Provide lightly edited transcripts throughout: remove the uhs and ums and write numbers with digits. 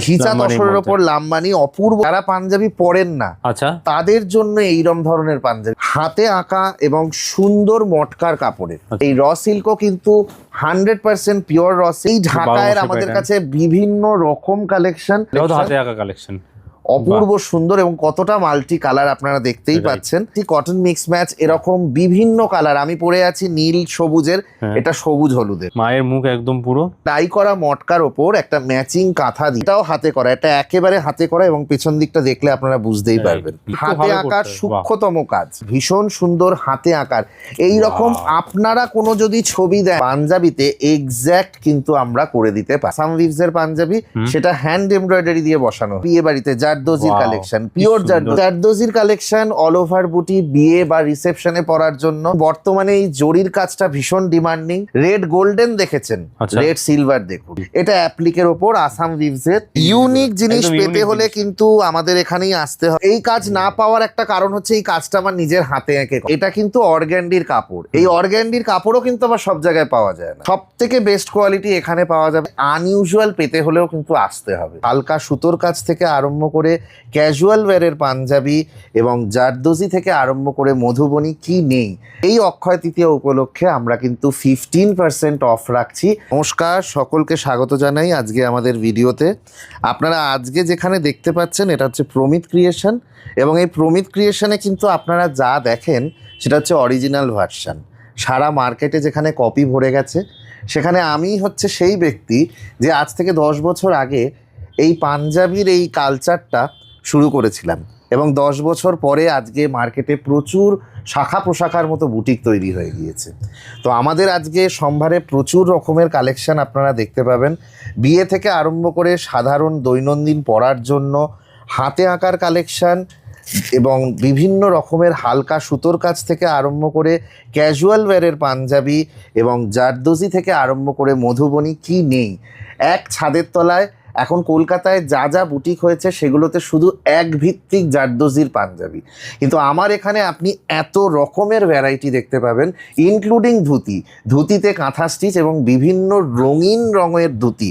ঘিচা তসরের ওপর লাম্বানি অপূর্ব। যারা পাঞ্জাবি পরেন না, আচ্ছা, তাদের জন্য এইরকম ধরনের পাঞ্জাবি হাতে আঁকা এবং সুন্দর মটকার কাপড়ের। এই র সিল্কও কিন্তু 100% পিওর র সিল্ক। এই ঢাকায় আমাদের কাছে বিভিন্ন রকম কালেকশন, হাতে আঁকা কালেকশন অপূর্ব সুন্দর এবং কতটা মাল্টি কালার আপনারা দেখতেই পাচ্ছেন। কটন মিক্স ম্যাচ এরকম বিভিন্ন কালার। আমি পরে আছি নীল সবুজের, এটা সবুজ হলুদের। মায়ের মুখ একদম পুরো টাই করা মটকার ওপর একটা ম্যাচিং কাঁথা দিয়ে, এটাও হাতে করা, এটা একেবারে হাতে করা এবং পেছন দিকটা দেখলে আপনারা বুঝতেই পারবেন। হাতে আঁকার সূক্ষ্মতম কাজ, ভীষণ সুন্দর হাতে আঁকার। এই রকম আপনারা কোনো যদি ছবি দেন পাঞ্জাবিতে এক্স্যাক্ট কিন্তু আমরা করে দিতে পারি। আসাম উইভস এর পাঞ্জাবি, সেটা হ্যান্ড এমব্রয়ডারি দিয়ে বসানো। বিয়ে বাড়িতে জারদোজির কালেকশন, পিওর জারদোজির কালেকশন, অল ওভার বুটি, বিয়ে বা রিসেপশনে পরার জন্য। বর্তমানে এই জরির কাজটা ভীষণ ডিমান্ডিং। রেড গোল্ডেন দেখেছেন, রেড সিলভার দেখুন। এটা অ্যাপ্লিকের ওপর আসাম উইভস এর ইউনিক জিনিস পেতে হলে কিন্তু আমাদের এখানেই আসতে হবে। এই কাজ না পাওয়ার একটা কারণ হচ্ছে এই কাজটা আমার নিজের হাতে এঁকে। এটা কিন্তু অর্গ্যান্ডির কাপড়। এই অর্গ্যান্ডির কাপড়ও কিন্তু আবার সব জায়গায় পাওয়া যায় না। সব থেকে বেস্ট কোয়ালিটি এখানে পাওয়া যাবে। আনইউজুয়াল পেতে হলেও কিন্তু আসতে হবে। হালকা সুতোর কাজ থেকে আরম্ভ করে ক্যাজুয়াল ওয়্যারের পাঞ্জাবি এবং জারদোজি থেকে আরম্ভ করে মধুবনী, কি নেই। এই অক্ষয় তৃতীয়া উপলক্ষে আমরা কিন্তু 15% অফ রাখছি। নমস্কার, সকলকে স্বাগত জানাই আজকে আমাদের ভিডিওতে। আপনারা আজকে যেখানে দেখতে পাচ্ছেন এটা হচ্ছে প্রমিত ক্রিয়েশন, এবং এই প্রমিত ক্রিয়েশনে কিন্তু আপনারা যা দেখেন সেটা হচ্ছে অরিজিনাল ভার্সন। সারা মার্কেটে যেখানে কপি ভরে গেছে, সেখানে আমি হচ্ছে সেই ব্যক্তি যে আজ থেকে 10 বছর আগে এই পাঞ্জাবির এই কালচারটা শুরু করেছিলাম, এবং 10 বছর পরে আজকে মার্কেটে প্রচুর শাখা প্রশাখার মতো বুটিক তৈরি হয়ে গিয়েছে। তো আমাদের আজকে সম্ভারে প্রচুর রকমের কালেকশন আপনারা দেখতে পাবেন। বিয়ে থেকে আরম্ভ করে সাধারণ দৈনন্দিন পরার জন্য হাতে আঁকার কালেকশন, এবং বিভিন্ন রকমের হালকা সুতোর কাজ থেকে আরম্ভ করে ক্যাজুয়াল ওয়্যারের পাঞ্জাবি এবং জারদোজি থেকে আরম্ভ করে মধুবনী, কি নেই। এক ছাদের তলায় এখন কলকাতায় যা যা বুটিক হয়েছে সেগুলোতে শুধু এক ভিত্তিক জারদোজির পাঞ্জাবি, কিন্তু আমার এখানে আপনি এত রকমের ভ্যারাইটি দেখতে পাবেন, ইনক্লুডিং ধুতি। ধুতিতে কাঁথা স্টিচ এবং বিভিন্ন রঙিন রঙের ধুতি,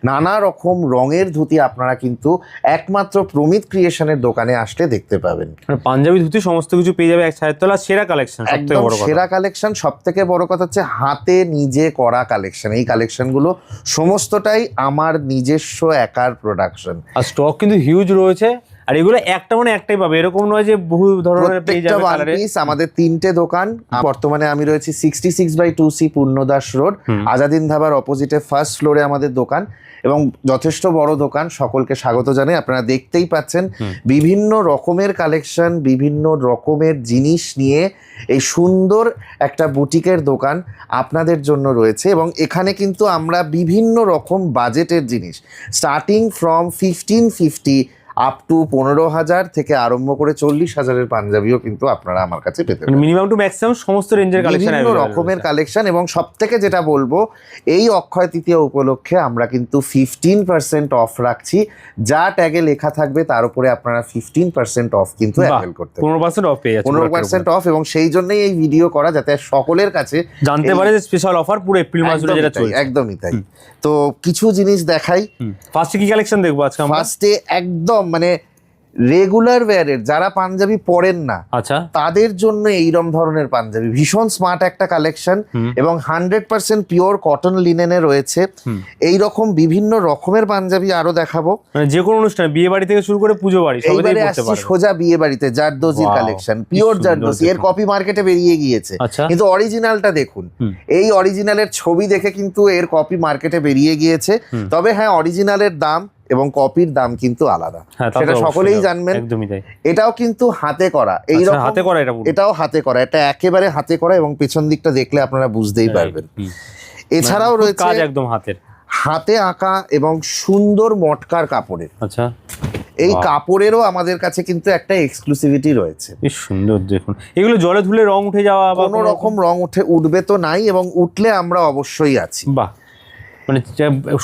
নানা রকম রঙের ধুতি আপনারা কিন্তু একমাত্র প্রমিত ক্রিয়েশনের দোকানে আসলে দেখতে পাবেন। পাঞ্জাবি ধুতি সমস্ত কিছু পেয়ে যাবে এক ছাদের তলা। সেরা কালেকশন, একদম সেরা কালেকশন। সব থেকে বড় কথা হচ্ছে হাতে নিজে করা কালেকশন। এই কালেকশনগুলো সমস্তটাই আমার নিজস্ব একার প্রোডাকশন। আর স্টক কিন্তু হিউজ রয়েছে, আর এগুলো একটা মানে একটাই পাবে, এরকম নয় যে বহু ধরনের পেয়ে যাবে কালারে। আমাদের 3টে দোকান। বর্তমানে আমি রয়েছি 66/2C পূর্ণদাস রোড, আজাদিন ধাবার অপোজিটে ফার্স্ট ফ্লোরে আমাদের দোকান, এবং যথেষ্ট বড় দোকান। সকলকে স্বাগত জানাই। আপনারা দেখতেই পাচ্ছেন বিভিন্ন রকমের কালেকশন, বিভিন্ন রকমের জিনিস নিয়ে এই সুন্দর একটা বুটিকের দোকান আপনাদের জন্য রয়েছে। এবং এখানে কিন্তু আমরা বিভিন্ন রকম বাজেটের জিনিস, স্টার্টিং ফ্রম 1550 আপ টু 15,000 থেকে আরম্ভ করে 40,000-এর পাঞ্জাবিও কিন্তু আপনারা আমার কাছে পেতে পারেন। মিনিমাম টু ম্যাক্সিমাম সমস্ত রেঞ্জের কালেকশন, বিভিন্ন রকমের কালেকশন। এবং সব থেকে যেটা বলবো, এই অক্ষয় তৃতীয়া উপলক্ষে আমরা কিন্তু 15% অফ রাখছি। যা ট্যাগে লেখা থাকবে তার উপরে আপনারা 15% অফ কিন্তু অ্যাভেল করতে পারেন। 15% অফ পেয়ে যাচ্ছে, 15% অফ। এবং সেই জন্যই এই ভিডিও করা, যাতে সকলের কাছে জানতে পারে যে স্পেশাল অফার পুরো এপ্রিল মাস জুড়ে যেটা চলছে। একদমই তাই। তো কিছু জিনিস দেখাই। ফার্স্টে কি কালেকশন দেখবো আজকে আমরা? ফার্স্টে একদম মানে রেগুলার ওয়্যারের যারা পাঞ্জাবি পরেন না, আচ্ছা, তাদের জন্য এইরকম ধরনের পাঞ্জাবি ভীষণ স্মার্ট একটা কালেকশন, এবং 100% পিওর কটন লিনেনে রয়েছে। এই রকম বিভিন্ন রকমের পাঞ্জাবি আরো দেখাবো। মানে যে কোনো অনুষ্ঠান, বিয়ে বাড়ি থেকে শুরু করে পুজো বাড়ি, এইবারে আসছি সোজা বিয়ে বাড়িতে জারদোজির কালেকশন, পিওর জারদোজি। এর কপি মার্কেটে বেরিয়ে গিয়েছে, কিন্তু অরিজিনালটা দেখুন। এই অরিজিনালের ছবি দেখে কিন্তু এর কপি মার্কেটে বেরিয়ে গিয়েছে। তবে হ্যাঁ, অরিজিনালের দাম এবং কপির দাম কিন্তু আলাদা, সেটা সকলেই জানবেন। এটাও কিন্তু হাতে করা। এইরকম হাতে করা, এটাও হাতে করা, এটা একেবারে হাতে করা, এবং পেছন দিকটা দেখলে আপনারা বুঝতেই পারবেন। এছাড়াও রয়েছে একদম হাতে আঁকা এবং সুন্দর মটকার কাপড়ের। আচ্ছা, এই কাপড়েরও আমাদের কাছে কিন্তু একটা এক্সক্লুসিভিটি রয়েছে। বেশ সুন্দর দেখুন। এগুলো জলে ধুলে রং উঠে যাওয়া বা কোনো রকম রং উঠবে তো নাই, এবং উঠলে আমরা অবশ্যই আছি। বাহ, মানে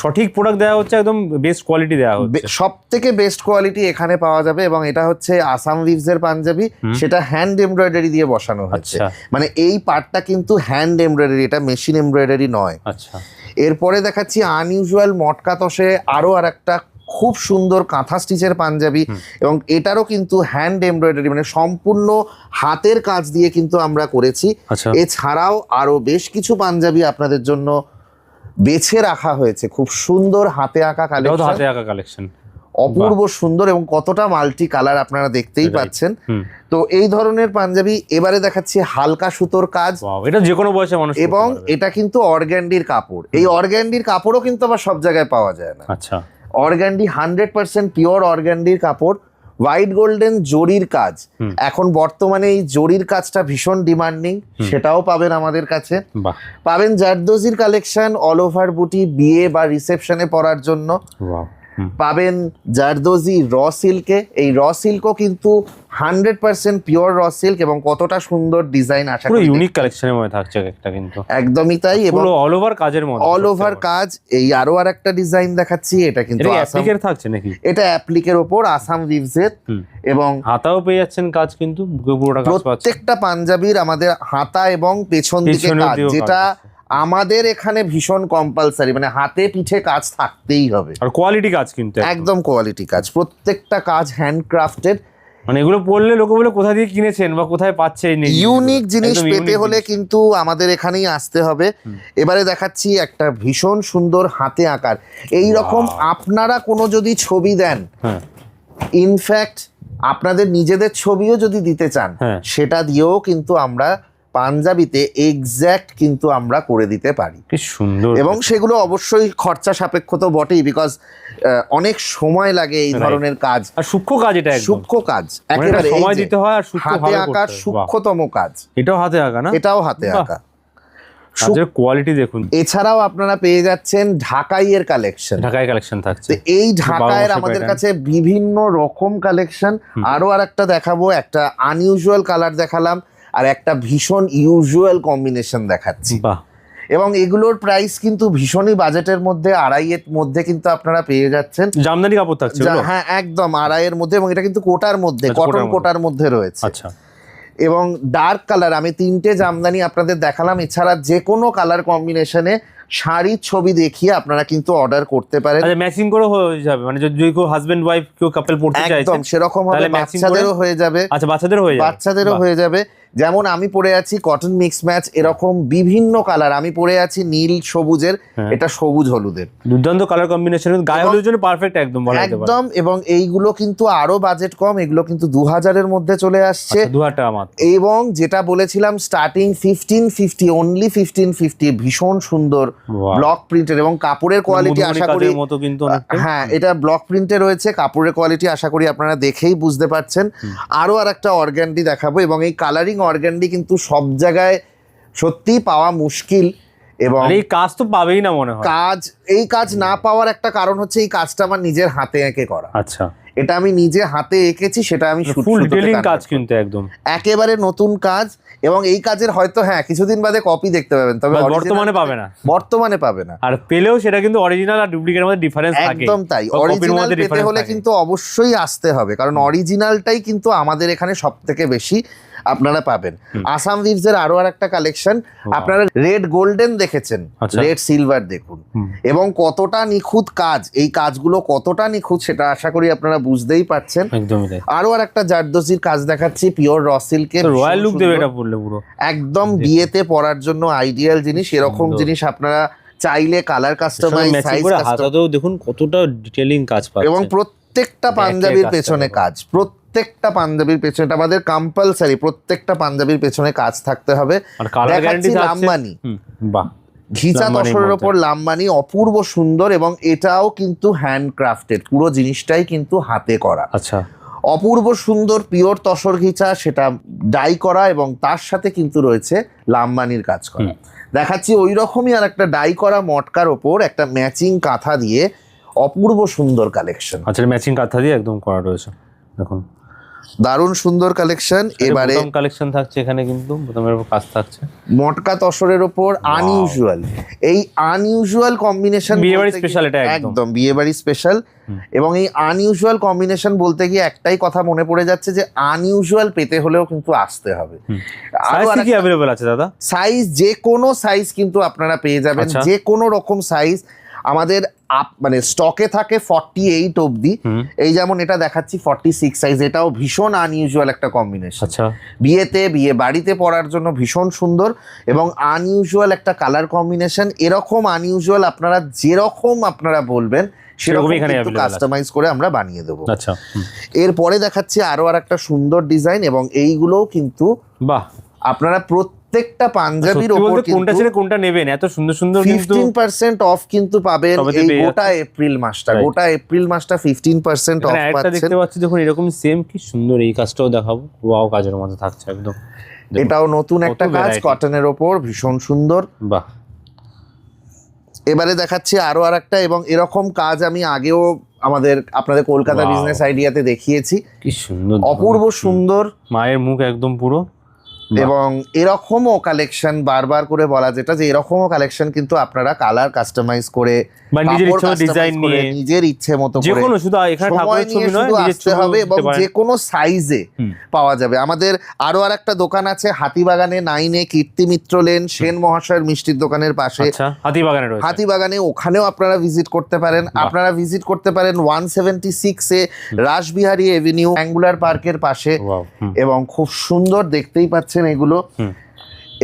সঠিক প্রোডাক্ট দেওয়া হচ্ছে, একদম বেস্ট কোয়ালিটি দেওয়া হচ্ছে। সব থেকে বেস্ট কোয়ালিটি এখানে পাওয়া যাবে। এবং এটা হচ্ছে আসাম উইভস এর পাঞ্জাবি, সেটা হ্যান্ড এমব্রয়ডারি দিয়ে বসানো হয়েছে। মানে এই পার্টটা কিন্তু হ্যান্ড এমব্রয়ডারি, এটা মেশিন এমব্রয়ডারি নয়। আচ্ছা, এরপরে দেখাচ্ছি আনইউজুয়াল মটকা তসে আরো আর একটা খুব সুন্দর কাঁথা স্টিচের পাঞ্জাবি, এবং এটারও কিন্তু হ্যান্ড এমব্রয়ডারি, মানে সম্পূর্ণ হাতের কাজ দিয়ে কিন্তু আমরা করেছি। আচ্ছা। এছাড়াও আরো বেশ কিছু পাঞ্জাবি আপনাদের জন্য বেছে রাখা হয়েছে, খুব সুন্দর হাতে আঁকা কালেকশন, হাতে আঁকা কালেকশন, অপূর্ব সুন্দর এবং কতটা মাল্টি কালার আপনারা দেখতেই পাচ্ছেন। তো এই ধরনের পাঞ্জাবি এবারে দেখাচ্ছি হালকা সুতোর কাজ, এটা যে কোনো বয়সে মানুষ, এবং এটা কিন্তু অর্গ্যান্ডির কাপড়। এই অর্গ্যান্ডির কাপড়ও কিন্তু আবার সব জায়গায় পাওয়া যায় না। আচ্ছা, অর্গ্যান্ডি 100% পিওর অর্গ্যান্ডির কাপড়, হোয়াইট গোল্ডেন জরির কাজ। এখন বর্তমানে এই জরির কাজটা ভীষণ ডিমান্ডিং, সেটাও পাবেন আমাদের কাছে। পাবেন জারদোজির কালেকশন, অল ওভার বুটি, বিয়ে বা রিসেপশনে পরার জন্য। পাবেন জারদোজি র সিল্কে, এই র সিল্কও কিন্তু 100% পিওর র সিল্ক, এবং কতটা সুন্দর ডিজাইন, আশা করি ইউনিক কালেকশনের মধ্যে থাকছে একটা, কিন্তু একদমই তাই, এবং অল ওভার কাজের মধ্যে, অল ওভার কাজ। এই আরো আরেকটা ডিজাইন দেখাচ্ছি, এটা কিন্তু অ্যাপ্লিকের থাকছে নাকি, এটা অ্যাপ্লিকের ওপর আসাম উইভসের, এবং হাতাও পেয়ে যাচ্ছেন কাজ, কিন্তু পুরোটা কাজ পাচ্ছেন। প্রত্যেকটা পাঞ্জাবির আমাদের হাতা এবং পেছন দিকে কাজ, যেটা আমাদের এখানে ভীষণ কম্পালসারি, মানে হাতে পিঠে কাজ থাকতেই হবে, আর কোয়ালিটি কাজ, কিন্তু একদম কোয়ালিটি কাজ, প্রত্যেকটা কাজ হ্যান্ডক্রাফটেড। মানে এগুলো পড়লে লোকে বলে কোথা দিয়ে কিনেছেন বা কোথায় পাচ্ছেন। ইউনিক জিনিস পেতে হলে কিন্তু আমাদের এখানেই আসতে হবে। এবারে দেখাচ্ছি একটা ভীষণ সুন্দর হাতে আঁকার, এই রকম আপনারা কোনো যদি ছবি দেন, ইনফ্যাক্ট আপনাদের নিজেদের ছবিও যদি দিতে চান, সেটা দিয়েও কিন্তু আমরা পাঞ্জাবিতে এক্স্যাক্ট কিন্তু আমরা করে দিতে পারি। কি সুন্দর, এবং সেগুলো অবশ্যই খরচা সাপেক্ষ তো বটেই, বিকজ অনেক সময় লাগে এই ধরনের কাজ, আর সূক্ষ্ম কাজ, এটা সূক্ষ্ম কাজ, একেবারে সময় দিতে হয়, আর হাতে আঁকার সূক্ষ্মতম কাজ, এটাও হাতে আঁকা না, এটাও হাতে আঁকা, কোয়ালিটি দেখুন। এছাড়াও আপনারা পেয়ে যাচ্ছেন ঢাকাইয়ের কালেকশন, ঢাকাই কালেকশন থাকছে। এই ঢাকাইয়ের আমাদের কাছে বিভিন্ন রকম কালেকশন, আরো আর একটা দেখাবো, একটা আনইউজুয়াল কালার দেখালাম, আর একটা ভীষণ ইউজুয়াল কম্বিনেশন দেখাচ্ছি, এবং এগুলোর প্রাইস কিন্তু ভীষণই বাজেটের মধ্যে, 2.5 মধ্যে কিন্তু আপনারা পেয়ে যাচ্ছেন। জামদানি কাপড় থাকছে, হ্যাঁ একদম 2.5 মধ্যে, এবং এটা কিন্তু কোটার মধ্যে, কটন কোটার মধ্যে রয়েছে। আচ্ছা, এবং ডার্ক কালার, আমি 3টে জামদানি আপনাদের দেখালাম, এছাড়া যে কোনো কালার কম্বিনেশনে শাড়ির ছবি দেখিয়ে আপনারা কিন্তু অর্ডার করতে পারেন। ম্যাচিং করে হয়ে যাবে, মানে যদি কেউ হাজবেন্ড ওয়াইফ কেউ কাপল পড়তে চাইছে, একদম সেরকম হবে, বাচ্চাদেরও হয়ে যাবে। আচ্ছা, বাচ্চাদেরও হয়ে যাবে। যেমন আমি পরে আছি কটন মিক্স ম্যাচ, এরকম বিভিন্ন কালার, আমি পরে আছি নীল সবুজের, এটা সবুজ হলুদের, দুর্দান্ত কালার কম্বিনেশন, গায়ে হলুদের জন্য পারফেক্ট একদম বলা যেতে পারে। একদম, এবং এইগুলো কিন্তু আরো বাজেট কম, এগুলো কিন্তু 2000-এর মধ্যে চলে আসছে, 2000 টাকা মাত্র। এবং যেটা বলেছিলাম স্টার্টিং 1550, অনলি 1550, ভীষণ সুন্দর ব্লক প্রিন্টের, এবং কাপড়ের কোয়ালিটি আশা করি, হ্যাঁ এটা ব্লক প্রিন্টে রয়েছে, কাপড়ের কোয়ালিটি আশা করি আপনারা দেখেই বুঝতে পারছেন। আরো আর একটা অর্গ্যান্ডি দেখাবো, এবং এই কালারিং অর্গ্যান্ডি কিন্তু সব জায়গায় সত্যি পাওয়া মুশকিল, এবং এই কাজ তো পাবেই না মনে হয়। এই কাজ না পাওয়ার একটা কারণ হচ্ছে এই কাজটা আমার নিজের হাতে এঁকে করা। আচ্ছা, এটা আমি নিজে হাতে এঁকেছি, সেটা আমি ফুল ডিটেইলিং কাজ, কিন্তু একদম একেবারে নতুন কাজ, এবং এই কাজের হয়তো কিছুদিন বাদে কপি দেখতে পাবেন, তবে বর্তমানে পাবে না, আর পেলেও সেটা কিন্তু অরিজিনাল আর ডুপ্লিকেটের মধ্যে ডিফারেন্স থাকে। একদম তাই, অরিজিনাল পেতে হলে কিন্তু অবশ্যই আসতে হবে, কারণ অরিজিনালটাই কিন্তু আমাদের এখানে সবথেকে বেশি আপনারা পাবেন। আসাম উইভসের আরো আর একটা কালেকশন, আপনারা রেড গোল্ডেন দেখেছেন, রেড সিলভার দেখুন, এবং কতটা নিখুঁত কাজ, এই কাজগুলো কতটা নিখুঁত সেটা আশা করি আপনারা বুঝতেই পারছেন। আরো আর একটা জারদোজির কাজ দেখাচ্ছি, পিওর র সিল্কের, রয়্যাল লুক দেবে এটা পরলে, পুরো একদম বিয়েতে পরার জন্য আইডিয়াল জিনিস। এরকম জিনিস আপনারা চাইলে কালার কাস্টমাইজ, সাইজ হাতাতেও দেখুন কতটা ডিটেইলিং কাজ পাচ্ছেন, এবং প্রত্যেকটা পাঞ্জাবির পেছনে কাজ, প্রত্যেকটা পাঞ্জাবির পেছনে, এটা আমাদের কম্পালসারি, প্রত্যেকটা পাঞ্জাবির পেছনে কাজ থাকতে হবে। লাম্বানি, ঘিচা তসরের ওপর লাম্বানি, অপূর্ব সুন্দর, এবং এটাও কিন্তু হ্যান্ডক্রাফটেড, পুরো জিনিসটাই কিন্তু হাতে করা। আচ্ছা, অপূর্ব সুন্দর পিওর তসর ঘিচা, সেটা ডাই করা, এবং তার সাথে কিন্তু রয়েছে লাম্বানির কাজ করা। দেখাচ্ছি ওই রকমই আর একটা ডাই করা মটকার ওপর একটা ম্যাচিং কাঁথা দিয়ে অপূর্ব সুন্দর কালেকশন। আচ্ছা, ম্যাচিং কাঁথা দিয়ে একদম করা রয়েছে, দেখুন দারুণ সুন্দর কালেকশন। এবারে কালেকশন থাকছে, এখানে কিন্তু বোতামের উপর কাজ থাকছে, মটকা তসরের ওপর আনইউজুয়াল, এই আনইউজুয়াল কম্বিনেশন বিয়েবাড়ি স্পেশাল, এটা একদম বিয়েবাড়ি স্পেশাল। এবং এই আনইউজুয়াল কম্বিনেশন বলতে গিয়ে একটাই কথা মনে পড়ে যাচ্ছে, যে আনইউজুয়াল পেতে হলেও কিন্তু আসতে হবে। সাইজ কি अवेलेबल আছে দাদা? সাইজ যে কোনো সাইজ কিন্তু আপনারা পেয়ে যাবেন, যে কোনো রকম সাইজ। আমাদের মানে স্টকে থাকে 48 অবধি। এই যেমন এটা দেখাচ্ছি 46 সাইজ, এটাও ভীষণ আনইউজুয়াল একটা কম্বিনেশন। আচ্ছা, বিয়ে বাড়িতে পরার জন্য ভীষণ সুন্দর এবং আনইউজুয়াল একটা কালার কম্বিনেশন। এরকম আনইউজুয়াল আপনারা যেরকম আপনারা বলবেন সেরকম এখানে কিন্তু কাস্টমাইজ করে আমরা বানিয়ে দেবো। আচ্ছা, এরপরে দেখাচ্ছি আরো একটা সুন্দর ডিজাইন, এবং এইগুলোও কিন্তু বাহ, আপনারা প্রত্যেকটা পাঞ্জাবির সত্যি উপর বলতে কোনটা ছেড়ে কোনটা নেবেন, এত সুন্দর সুন্দর কিন্তু 15% অফ কিন্তু পাবেন সবেতে এই পেয়ে গোটা এপ্রিল মাসটা। Right. গোটা এপ্রিল মাসটা 15% অফ এখানে একটা পাচ্ছেন। দেখতে পাচ্ছি দেখুন এরকম সেম, কি সুন্দর, এই কাজটাও দেখাবো, ওয়াও কাজের মধ্যে থাকছে একদম। দেখুন, এটাও নতুন কত একটা কাজ variety। কটনের ওপর, ভীষণ সুন্দর। বাহ, এবারে দেখাচ্ছি আরো আরেকটা, এবং এরকম কাজ আমি আগেও আপনাদের কলকাতা Wow. বিজনেস আইডিয়াতে দেখিয়েছি। কি সুন্দর, অপূর্ব সুন্দর, মায়ের মুখ একদম পুরো। এবং এরকমও কালেকশন বারবার করে বলা যেটা যে এরকমও কালেকশন কিন্তু আপনারা কালার কাস্টমাইজ করে বা নিজের কাপড় ইচ্ছে মতো customize ডিজাইন করে, নিয়ে নিজের ইচ্ছে মতো যে করে কোনো, শুধু এখানে সময় ঠাকুরের নিয়ে ছবি নয়, শুধু নিজের আসতে হবে, এবং যে কোনো সাইজে পাওয়া যাবে। আমাদের আরো আরেকটা দোকান আছে হাতিবাগানে 9-এ, কীর্তিমিত্র লেন, সেন মহাশয়ের মিষ্টির দোকানের পাশে। আচ্ছা, হাতিবাগানে রয়েছে। হাতিবাগানে ওখানেও আপনারা ভিজিট করতে পারেন। আপনারা ভিজিট করতে পারেন 176-এ রাসবিহারী এভিনিউ, অ্যাঙ্গুলার পার্কের পাশে। Wow, এবং খুব সুন্দর, দেখতেই পাচ্ছেন এগুলো।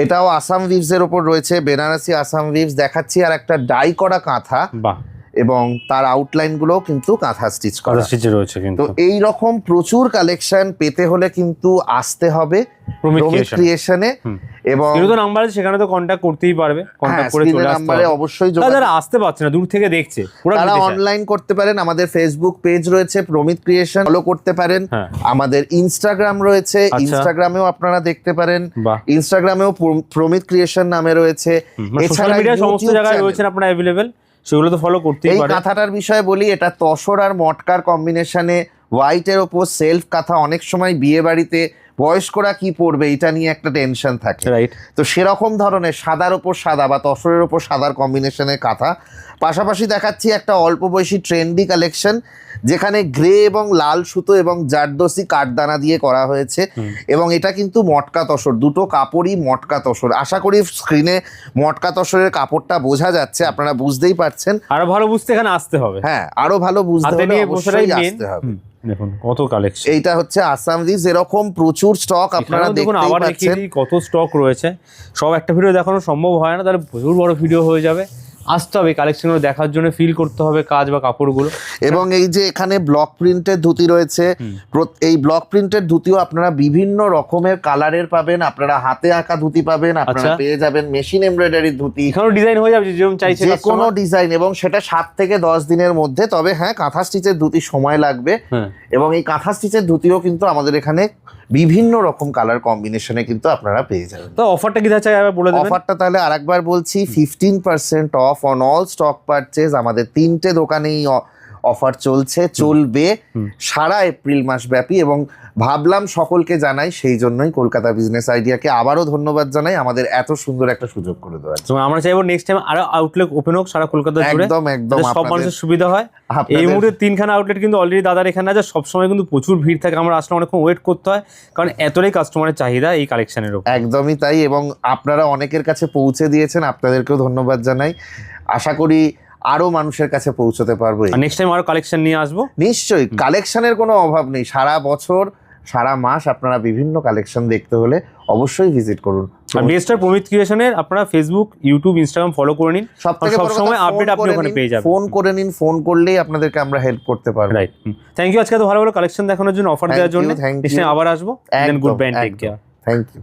এটাও আসাম উইভস এর উপর রয়েছে, বেনারসি আসাম উইভস দেখাচ্ছি। আর একটা ডাই করা কাঁথা, বাহ, এবং তার আউটলাইন গুলো কিন্তু কাঁথা স্টিচ করা। স্টিচে রয়েছে কিন্তু। তো এই রকম প্রচুর কালেকশন পেতে হলে কিন্তু আসতে হবে প্রমিত ক্রিয়েশনে। এবং তো নাম্বার আছে, সেখানে তো কন্ট্যাক্ট করতেই পারবে, কন্ট্যাক্ট করে চলে আসতে নাম্বারে হবে। অবশ্যই তারা যারা আসতে পারছে না, দূর থেকে দেখছে, ওরা তারা নিতে চায়। অনলাইন করতে পারেন। আমাদের ফেসবুক পেজ রয়েছে প্রমিত ক্রিয়েশন, ফলো করতে পারেন। হ্যাঁ। আমাদের ইনস্টাগ্রাম রয়েছে, আচ্ছা। ইনস্টাগ্রামেও আপনারা দেখতে পারেন। বাহ। ইনস্টাগ্রামেও প্রমিত ক্রিয়েশন নামে রয়েছে। সোশ্যাল মিডিয়ায় সমস্ত YouTube জায়গায় channel। রয়েছেন আপনারা অ্যাভেলেবেল, সেগুলো তো ফলো করতেই এই পারেন। কাঁথাটার বিষয়ে বলি, এটা তসর আর মটকার কম্বিনেশনে হোয়াইটের ওপর সেলফ কাঁথা। অনেক সময় বিয়ে বাড়িতে বয়স্করা কি পরবে এটা নিয়ে একটা টেনশন থাকে, রাইট। তো সেরকম ধরনের সাদার ওপর সাদা বা তসরের ওপর সাদার কম্বিনেশনের কাঁথা। পাশাপাশি দেখাচ্ছি একটা অল্প বয়সী ট্রেন্ডি কালেকশন, যেখানে গ্রে এবং লাল সুতো এবং জারদোসি কাঠদানা দিয়ে করা হয়েছে। এবং এটা কিন্তু মটকা তসর, দুটো কাপড়ই মটকা তসর। আশা করি স্ক্রিনে মটকা তসরের কাপড়টা বোঝা যাচ্ছে, আপনারা বুঝতেই পারছেন। আরো ভালো বুঝতে এখানে আসতে হবে, হ্যাঁ, আরো ভালো বুঝতে হাতে হলে নিয়ে অবশ্যই বসাটাই মেন। আসতে হবে। দেখুন কত কালেকশন। এইটা হচ্ছে আসাম উইভস, এরকম প্রচুর স্টক আপনারা দেখুন দেখতেই আবার পাচ্ছেন। দেখিয়ে দিই কত স্টক রয়েছে। সব একটা ভিডিও দেখানো সম্ভব হয় না, তাহলে প্রচুর বড় ভিডিও হয়ে যাবে। আসতে হবে কালেকশনগুলো দেখার জন্য, ফিল করতে হবে কাজ বা কাপড়গুলো। এবং এই যে এখানে ব্লক প্রিন্টের ধুতি রয়েছে, এই ব্লক প্রিন্টের ধুতিও আপনারা বিভিন্ন রকমের কালারের পাবেন। আপনারা হাতে আঁকা ধুতি পাবেন, আপনারা আচ্ছা। পেয়ে যাবেন মেশিন এমব্রয়ডারির ধুতি, এখানেও ডিজাইন হয়ে যাবে যেরকম চাইছে যে কোনো customer। ডিজাইন, এবং সেটা 7 থেকে 10 দিনের মধ্যে। তবে হ্যাঁ, কাঁথা স্টিচের ধুতি সময় লাগবে। হ্যাঁ। এবং এই কাঁথা স্টিচের ধুতিও কিন্তু আমাদের এখানে বিভিন্ন রকম কালার কম্বিনেশনে কিন্তু আপনারা পেয়ে যাবেন। তো অফারটা কি থাকছে একবার বলে দেবেন? অফারটা তাহলে আরেকবার বলছি, 15% of on all stock purchase. আমাদের 3টে দোকানেই অফার চলবে সারা এপ্রিল মাস ব্যাপী। এবং ভাবলাম সকলকে জানাই, সেই জন্যই কলকাতা বিজনেস আইডিয়াকে আবারও ধন্যবাদ জানাই আমাদের এত সুন্দর একটা সুযোগ করে দেওয়ার জন্য। তো আমরা চাইবো নেক্সট টাইম আরো আউটলেট ওপেন হোক সারা কলকাতা জুড়ে, একদম একদম, যাতে সব মানুষের সুবিধা হয়। এই মুহূর্তে 3খানা আউটলেট কিন্তু অলরেডি দাদার এখানে আছে। সবসময় কিন্তু প্রচুর ভিড় থাকে, আমরা আসলে অনেকক্ষণ ওয়েট করতে হয়, কারণ এতটাই কাস্টমারের চাহিদা এই কালেকশনের উপর। একদমই তাই, এবং আপনারা অনেকের কাছে পৌঁছে দিয়েছেন, আপনাদেরকেও ধন্যবাদ জানাই। আশা করি আরো মানুষের কাছে পৌঁছতে পারবো। নেক্সট টাইম আরো কালেকশন নিয়ে আসবো। নিশ্চয়ই, কালেকশনের কোনো অভাব নেই। সারা বছর সারা মাস আপনারা বিভিন্ন কালেকশন দেখতে হলে অবশ্যই ভিজিট করুন। আর বেস্টার প্রমিত ক্রিয়েশনের আপনারা ফেসবুক, ইউটিউব, ইনস্টাগ্রাম ফলো করে নিন। সবথেকে বড় কথা, সবসময় আপডেট আপনি ওখানে পেয়ে যাবেন। ফোন করে নিন, ফোন করলেই আপনাদেরকে আমরা হেল্প করতে পারবো। রাইট। থ্যাংক ইউ আজকে এত ভালো ভালো কালেকশন দেখানোর জন্য, অফার দেওয়ার জন্য। Thank you. নেক্সট টাইম আবার আসবো। Then goodbye, take care. Thank you.